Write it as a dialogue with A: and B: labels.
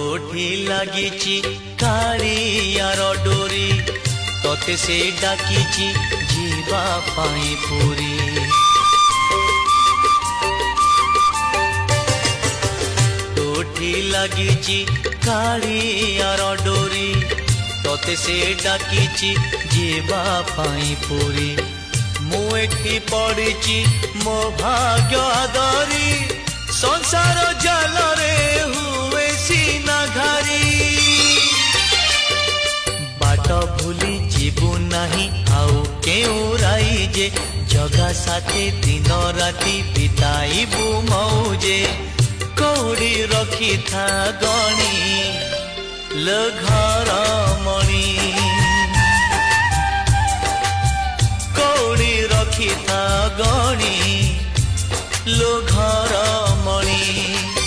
A: कोठी लागिची कालियार डोरी तोते से डाकिची जीवा पाई पूरी कोठी लागिची कालियार डोरी तोते से डाकिची जीवा पाई पूरी मु एठी पड़िची मो भाग्य आदरी संसार जल रे हुए सीना घारी बाट भूली जीवु नहीं आउ केउराई जे जगा साथे दिन राति बिताइबु मौजे कौड़ी रखी था गणी ल घर मणि कौड़ी रखी था गणी लो घर मणि।